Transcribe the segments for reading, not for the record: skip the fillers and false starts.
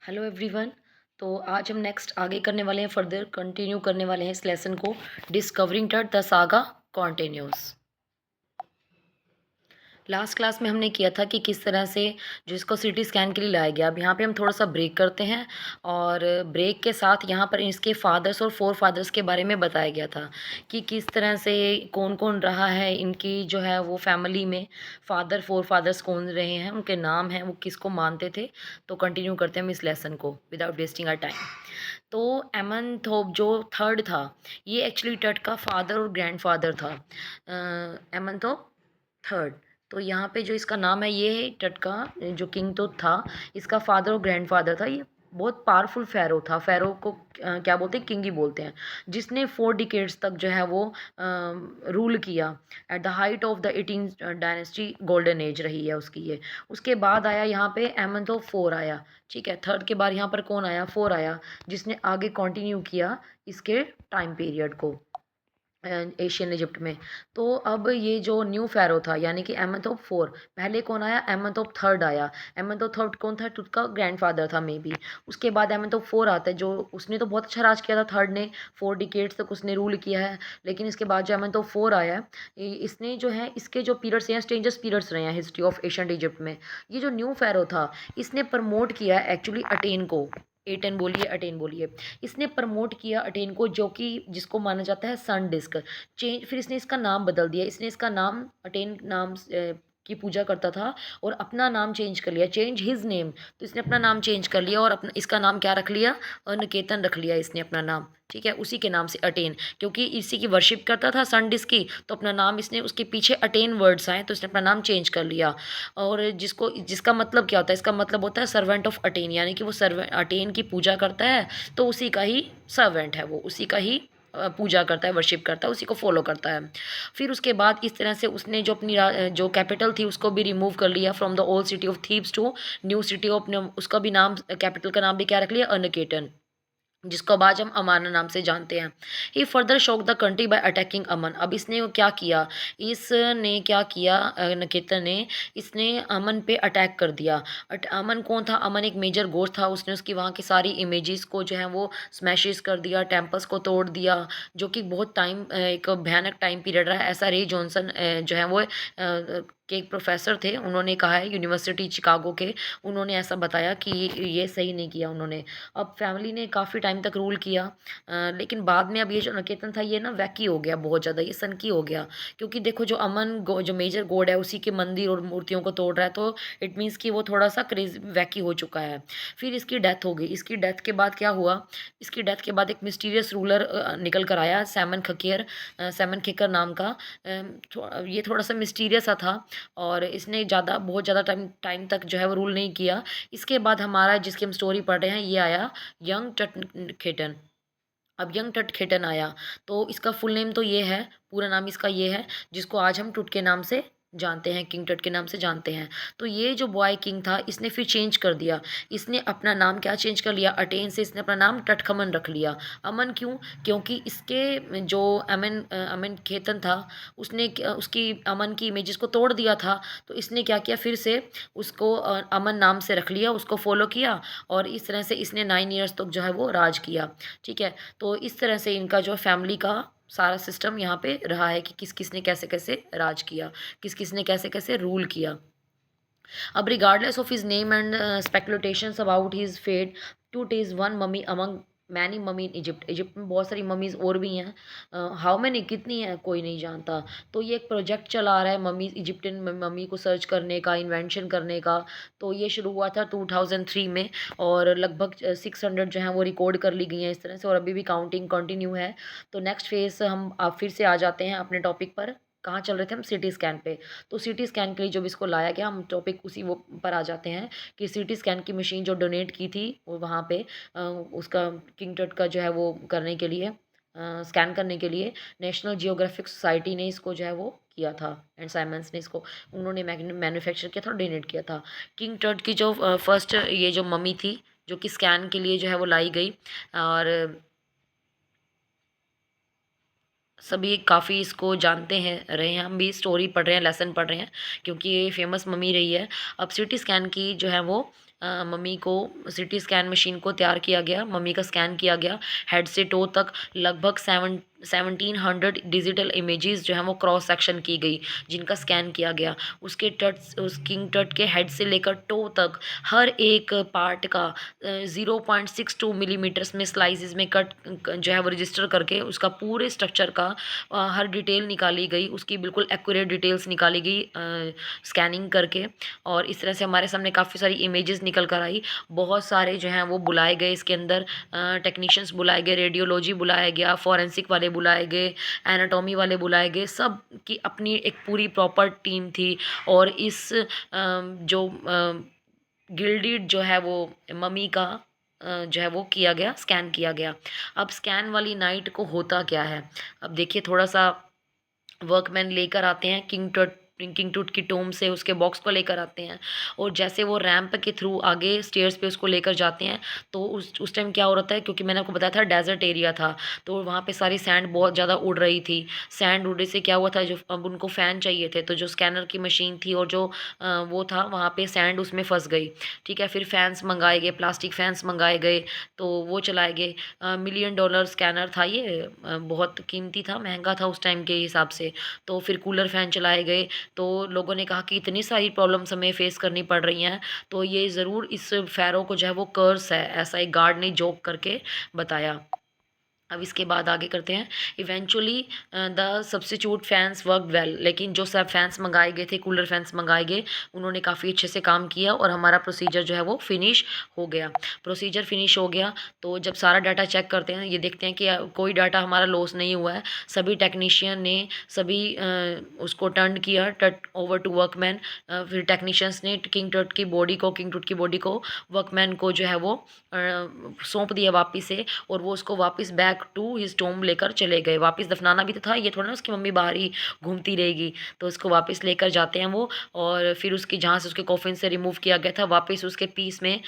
Hello everyone. तो आज हम नेक्स्ट आगे करने वाले हैं, फर्दर कंटिन्यू करने वाले हैं इस लेसन को। डिस्कवरिंग टट the saga continuous. Last class में हमने किया था कि किस तरह से जो इसको सीटी स्कैन के लिए लाया गया। अब यहाँ पे हम थोड़ा सा ब्रेक करते हैं और ब्रेक के साथ यहाँ पर इसके फादर्स और फोर फादर्स के बारे में बताया गया था कि किस तरह से कौन कौन रहा है इनकी जो है वो फैमिली में। फादर फोर फादर्स कौन रहे हैं, उनके नाम हैं, वो किसको मानते थे। तो कंटिन्यू करते हैं हम इस लेसन को विदाउट वेस्टिंग आर टाइम। तो एमनथोप जो थर्ड था, ये एक्चुअली टट का फादर और ग्रैंडफादर था। एमनथोप थर्ड। तो यहाँ पे जो इसका नाम है, ये है टट का जो किंग तो था, इसका फादर और ग्रैंडफादर था। ये बहुत पावरफुल फ़ैरो था। फ़ैरो को क्या बोलते हैं, किंग ही बोलते हैं, जिसने 4 डिकेड्स तक जो है वो रूल किया। At the height of the 18 dynasty golden age रही है उसकी ये। उसके बाद आया यहाँ पे एमनथोप फोर आया। ठीक है, थर्ड के बाद यहाँ पर कौन आया, फोर आया, जिसने आगे कंटिन्यू किया इसके टाइम पीरियड को एशियन इजिप्ट में। तो अब ये जो न्यू फ़ैरो था यानी कि एमनथोप फोर, पहले कौन आया, एमनथोप थर्ड आया। एमनथोप थर्ड कौन था, उसका ग्रैंडफादर था मे बी। उसके बाद एमनथोप फोर आता है, जो उसने तो बहुत अच्छा राज किया था, थर्ड ने 4 डिकेड्स तक उसने रूल किया है। लेकिन इसके बाद जो एमनथोप फोर आया, इसने जो है इसके जो पीरियड्स हैं स्ट्रेंजर्स पीरियड्स रहे हैं हिस्ट्री ऑफ एशियन इजिप्ट में। ये जो न्यू फ़ैरो था, इसने प्रमोट किया एक्चुअली अटेन को। एटन बोलिए, अटेन बोलिए। इसने प्रमोट किया अटेन को, जो कि जिसको माना जाता है सन डिस्क। चेंज, फिर इसने इसका नाम बदल दिया। इसने इसका नाम अटेन नाम की पूजा करता था और अपना नाम चेंज कर लिया, चेंज हिज नेम। तो इसने अपना नाम चेंज कर लिया और अपना इसका नाम क्या रख लिया, अनिकेतन रख लिया इसने अपना नाम। ठीक है, उसी के नाम से अटेन, क्योंकि इसी की वर्शिप करता था सन डिस्क की, तो अपना नाम इसने, उसके पीछे अटेन वर्ड्स आए तो इसने अपना नाम चेंज कर लिया। और जिसको, जिसका मतलब क्या होता है, इसका मतलब होता है सर्वेंट ऑफ अटेन, यानी कि वो सर्वेंट अटेन की पूजा करता है तो उसी का ही सर्वेंट है, वो उसी का ही पूजा करता है, वर्शिप करता है, उसी को फॉलो करता है। फिर उसके बाद इस तरह से उसने जो अपनी जो कैपिटल थी उसको भी रिमूव कर लिया from the old city of Thebes to new city of, उसका भी नाम, कैपिटल का नाम भी क्या रख लिया, अनकेटन, जिसको अब आज हम अमान नाम से जानते हैं। He further shock the country by attacking Aman. अब इसने वो क्या किया, इसने क्या किया, नकेतन ने, इसने अमन पे अटैक कर दिया। अमन कौन था, अमन एक मेजर गोर था। उसने उसकी वहाँ की सारी इमेजेस को जो है वो स्मैशेस कर दिया, टेम्पल्स को तोड़ दिया, जो कि बहुत टाइम, एक भयानक टाइम पीरियड रहा। ऐसा रे जॉनसन जो है वो के एक प्रोफेसर थे, उन्होंने कहा है, यूनिवर्सिटी चिकागो के, उन्होंने ऐसा बताया कि ये सही नहीं किया उन्होंने। अब फैमिली ने काफ़ी टाइम तक रूल किया, लेकिन बाद में अब ये जो नकेतन था ये ना वैकी हो गया, बहुत ज़्यादा ये सनकी हो गया। क्योंकि देखो जो जो मेजर गॉड है उसी के मंदिर और मूर्तियों को तोड़ रहा है, तो इट मीन्स कि वो थोड़ा सा क्रेज वैकी हो चुका है। फिर इसकी डेथ हो गई। इसकी डेथ के बाद क्या हुआ, इसकी डेथ के बाद एक मिस्टीरियस रूलर निकल कर आया, सैमन खकेर, सैमन खेकर नाम का। ये थोड़ा सा मिस्टीरियस सा था और इसने बहुत ज़्यादा टाइम टाइम तक जो है वो रूल नहीं किया। इसके बाद हमारा जिसकी हम स्टोरी पढ़ रहे हैं ये आया, यंग टटखेटन। अब यंग टटखेटन आया, तो इसका फुल नेम तो ये है, पूरा नाम इसका ये है, जिसको आज हम टुट के नाम से जानते हैं, किंग टट के नाम से जानते हैं। तो ये जो बॉय किंग था, इसने फिर चेंज कर दिया। इसने अपना नाम क्या चेंज कर लिया, अटेन से इसने अपना नाम टटखमन रख लिया। अमन क्यों, क्योंकि इसके जो अमन अमन खेतन था, उसने उसकी अमन की इमेजेस को तोड़ दिया था। तो इसने क्या किया, फिर से उसको अमन नाम से रख लिया, उसको फॉलो किया और इस तरह से इसने 9 ईयर्स तक जो है वो राज किया। ठीक है, तो इस तरह से इनका जो फैमिली का सारा सिस्टम यहाँ पे रहा है कि किस किस ने कैसे कैसे राज किया, किस किस ने कैसे कैसे रूल किया। अब regardless of his name and speculations about his fate, to is one mummy among many mummy in Egypt. Egypt में बहुत सारी ममीज़ और भी हैं, हाउ मैनी, कितनी है कोई नहीं जानता। तो ये एक प्रोजेक्ट चला रहा है ममीज़, इजिप्टियन ममी को सर्च करने का, इन्वेंशन करने का। तो ये शुरू हुआ था 2003 में और लगभग 600 जो हैं वो रिकॉर्ड कर ली गई हैं इस तरह से, और अभी भी काउंटिंग कंटिन्यू है। तो नेक्स्ट फेज हम आप फिर से आ जाते हैं अपने टॉपिक पर। कहाँ चल रहे थे हम, सिटी स्कैन पे। तो सिटी स्कैन के लिए जब इसको लाया गया, हम टॉपिक उसी वो पर आ जाते हैं कि सिटी स्कैन की मशीन जो डोनेट की थी वो वहाँ पे उसका किंग टट का जो है वो करने के लिए, स्कैन करने के लिए नेशनल जियोग्राफिक सोसाइटी ने इसको जो है वो किया था, एंड साइमंस ने इसको, उन्होंने मैन्युफैक्चर किया था और डोनेट किया था। किंग टट की जो फर्स्ट ये जो मम्मी थी, जो कि स्कैन के लिए जो है वो लाई गई, और सभी काफ़ी इसको जानते हैं रहे हैं, हम भी स्टोरी पढ़ रहे हैं, लेसन पढ़ रहे हैं, क्योंकि ये फेमस मम्मी रही है। अब सिटी स्कैन की जो है वो मम्मी को सिटी स्कैन मशीन को तैयार किया गया, मम्मी का स्कैन किया गया हेड से टो तक। लगभग 1700 डिजिटल इमेजेस जो हैं वो क्रॉस सेक्शन की गई, जिनका स्कैन किया गया। उसके टट उस किंग टट के हेड से लेकर टो तक हर एक पार्ट का 0.62 मिलीमीटर्स में स्लाइसेस में कट जो है वो रजिस्टर करके उसका पूरे स्ट्रक्चर का हर डिटेल निकाली गई, उसकी बिल्कुल एक्यूरेट डिटेल्स निकाली गई स्कैनिंग करके। और इस तरह से हमारे सामने काफ़ी सारी इमेजेस निकल कर आई। बहुत सारे जो हैं वो बुलाए गए इसके अंदर, टेक्नीशियंस बुलाए गए, रेडियोलॉजी बुलाया गया, फॉरेंसिक वाले बुलाए गए, एनाटॉमी वाले बुलाए गए, सब की अपनी एक पूरी प्रॉपर टीम थी। और इस जो गिल्डेड जो है वो मम्मी का जो है वो किया गया, स्कैन किया गया। अब स्कैन वाली नाइट को होता क्या है, अब देखिए थोड़ा सा वर्कमैन लेकर आते हैं किंग टूट की टोम से उसके बॉक्स को लेकर आते हैं। और जैसे वो रैंप के थ्रू आगे स्टेयर्स पे उसको लेकर जाते हैं, तो उस टाइम क्या हो रहा था, क्योंकि मैंने आपको बताया था डेजर्ट एरिया था, तो वहाँ पे सारी सैंड बहुत ज़्यादा उड़ रही थी। सैंड उड़ने से क्या हुआ था, जो अब उनको फ़ैन चाहिए थे, तो जो स्कैनर की मशीन थी और जो वो था वहाँ पे सैंड उसमें फंस गई। ठीक है, फिर फैंस मंगाए गए, प्लास्टिक फैंस मंगाए गए, तो वो चलाए गए। $1 मिलियन स्कैनर था ये, बहुत कीमती था, महंगा था उस टाइम के हिसाब से। तो फिर कूलर फ़ैन चलाए गए। तो लोगों ने कहा कि इतनी सारी प्रॉब्लम्स हमें फेस करनी पड़ रही हैं, तो ये ज़रूर इस फ़ैरो को जो है वो कर्स है, ऐसा एक गार्ड ने जोक करके बताया। अब इसके बाद आगे करते हैं। Eventually the substitute fans work well, लेकिन जो सब फैंस मंगाए गए थे, कूलर फैंस मंगाए गए, उन्होंने काफ़ी अच्छे से काम किया और हमारा प्रोसीजर जो है वो फिनिश हो गया। प्रोसीजर फिनिश हो गया, तो जब सारा डाटा चेक करते हैं, ये देखते हैं कि कोई डाटा हमारा लॉस नहीं हुआ है। सभी टेक्नीशियन ने सभी उसको टर्न किया टट ओवर टू वर्कमैन। फिर टेक्नीशियंस ने किंग टट की बॉडी को, किंग टूट की बॉडी को वर्कमैन को जो है वो सौंप दिया वापिस से, और वो उसको वापस बैक टू हिज टोम लेकर चले गए। वापस दफनाना भी तो था, ये थोड़ा ना उसकी मम्मी बाहर ही घूमती रहेगी, तो उसको वापस लेकर जाते हैं वो। और फिर उसकी जहाँ से उसके कॉफिन से रिमूव किया गया था, वापस उसके पीस में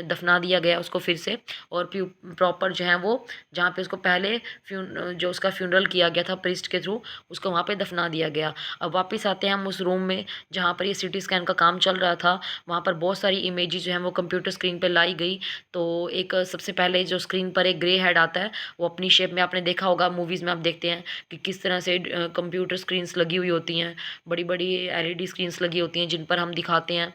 दफना दिया गया उसको फिर से। और प्रॉपर जो है वो जहाँ पे उसको पहले जो उसका फ्यूनरल किया गया था प्रिस्ट के थ्रू, उसको वहाँ पे दफना दिया गया। अब वापस आते हैं हम उस रूम में जहाँ पर ये सिटी स्कैन का काम चल रहा था। वहाँ पर बहुत सारी इमेजेस जो हैं वो कंप्यूटर स्क्रीन पर लाई गई। तो एक सबसे पहले जो स्क्रीन पर एक ग्रे हेड आता है, वो अपनी शेप में, आपने देखा होगा मूवीज़ में, आप देखते हैं कि किस तरह से कंप्यूटर स्क्रीन्स लगी हुई होती हैं, बड़ी बड़ी एलईडी स्क्रीन्स लगी होती हैं जिन पर हम दिखाते हैं।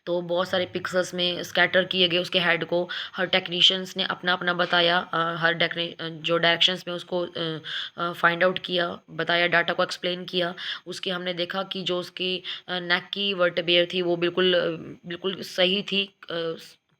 तो बहुत सारे पिक्सेल्स में स्कैटर किए गए उसके हेड को। हर टेक्नीशियंस ने अपना अपना बताया, हर जो डायरेक्शंस में उसको फाइंड आउट किया, बताया, डाटा को एक्सप्लेन किया। उसके हमने देखा कि जो उसकी नेक की वर्टेब्रेर थी वो बिल्कुल बिल्कुल सही थी,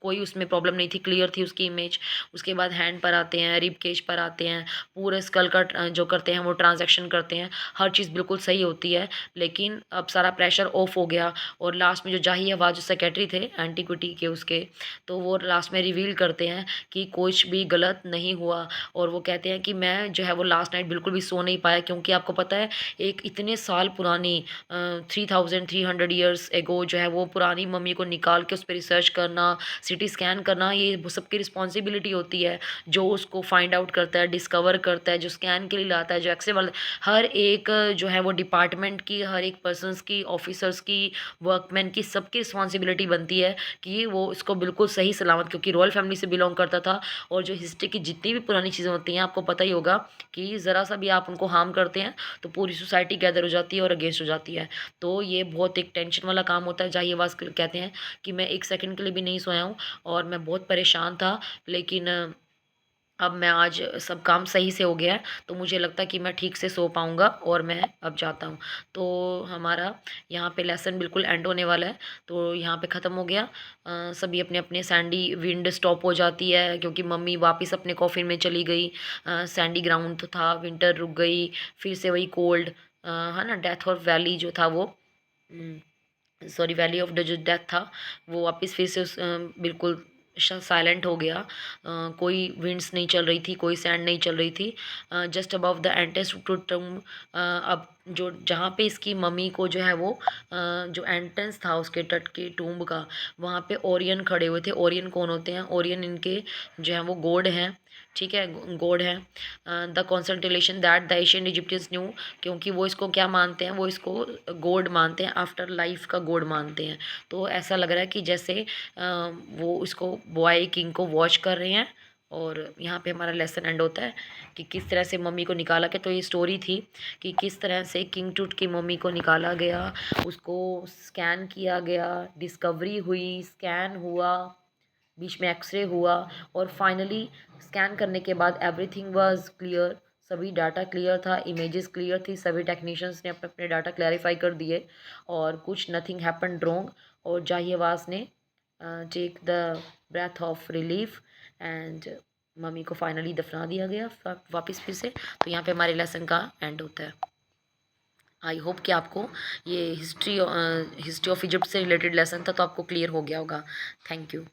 कोई उसमें प्रॉब्लम नहीं थी, क्लियर थी उसकी इमेज। उसके बाद हैंड पर आते हैं, रिब केज पर आते हैं, पूरे स्कल का जो करते हैं वो ट्रांजैक्शन करते हैं, हर चीज़ बिल्कुल सही होती है। लेकिन अब सारा प्रेशर ऑफ हो गया, और लास्ट में जो जाही अवाज जो सेक्रेटरी थे एंटीक्विटी के उसके, तो वो लास्ट में रिवील करते हैं कि कुछ भी गलत नहीं हुआ। और वो कहते हैं कि मैं जो है वो लास्ट नाइट बिल्कुल भी सो नहीं पाया, क्योंकि आपको पता है एक इतने साल पुरानी 3300 ईयर्स एगो जो है वो पुरानी मम्मी को निकाल के उस पर रिसर्च करना, सिटी स्कैन करना, ये वो सबकी रिस्पॉन्सिबिलिटी होती है। जो उसको फाइंड आउट करता है, डिस्कवर करता है, जो स्कैन के लिए लाता है, जो एक्से वाला, हर एक जो है वो डिपार्टमेंट की, हर एक पर्सन्स की, ऑफिसर्स की, वर्कमैन की, सबकी रिस्पॉन्सिबिलिटी बनती है कि वो इसको बिल्कुल सही सलामत, क्योंकि रॉयल फैमिली से बिलोंग करता था। और जो हिस्ट्री की जितनी भी पुरानी चीज़ें होती हैं, आपको पता ही होगा कि ज़रा सा भी आप उनको हार्म करते हैं तो पूरी सोसाइटी गैदर हो जाती है और अगेंस्ट हो जाती है। तो ये बहुत एक टेंशन वाला काम होता है। जाहिर आवाज़ कहते हैं कि मैं एक सेकंड के लिए भी नहीं सोया हूँ और मैं बहुत परेशान था, लेकिन अब मैं आज सब काम सही से हो गया है, तो मुझे लगता है कि मैं ठीक से सो पाऊँगा और मैं अब जाता हूँ। तो हमारा यहाँ पे लेसन बिल्कुल एंड होने वाला है, तो यहाँ पे ख़त्म हो गया। सभी अपने-अपने सैंडी, विंड स्टॉप हो जाती है क्योंकि मम्मी वापस अपने कॉफ़िन में चली गई। सैंडी ग्राउंड तो था, विंटर रुक गई, फिर से वही कोल्ड, है ना, डेथ और वैली जो था वो सॉरी वैली ऑफ द जो डेथ था, वो वापस फिर से बिल्कुल साइलेंट हो गया। कोई विंड्स नहीं चल रही थी, कोई सैंड नहीं चल रही थी। जस्ट अबव द एंटेस टू टूम, अब जो जहाँ पे इसकी मम्मी को जो है वो जो एंट्रेंस था उसके तट के टूम्ब का, वहाँ पे ओरियन खड़े हुए थे। ओरियन कौन होते हैं? ओरियन इनके जो है वो गॉड हैं, ठीक है, गॉड हैं। The constellation that the Asian Egyptians knew, क्योंकि वो इसको क्या मानते हैं, वो इसको गॉड मानते हैं, आफ्टर लाइफ का गॉड मानते हैं। तो ऐसा लग रहा है कि जैसे वो इसको बॉय किंग को वॉच कर रहे हैं। और यहाँ पे हमारा लेसन एंड होता है कि किस तरह से मम्मी को निकाला गया। तो ये स्टोरी थी कि किस तरह से किंग टूट की मम्मी को निकाला गया, उसको स्कैन किया गया, डिस्कवरी हुई, स्कैन हुआ, बीच में एक्सरे हुआ, और फाइनली स्कैन करने के बाद एवरीथिंग वाज क्लियर, सभी डाटा क्लियर था, इमेजेस क्लियर थी, सभी टेक्नीशियंस ने अपने अपने डाटा क्लैरिफाई कर दिए और कुछ नथिंग हैपेंड रॉन्ग। और जाहिवास ने take the breath of relief and mummy को फाइनली दफना दिया गया वापस फिर से। तो यहाँ पे हमारे लेसन का एंड होता है। आई होप कि आपको ये हिस्ट्री ऑफ इजिप्ट से रिलेटेड लेसन था तो आपको क्लियर हो गया होगा। Thank you.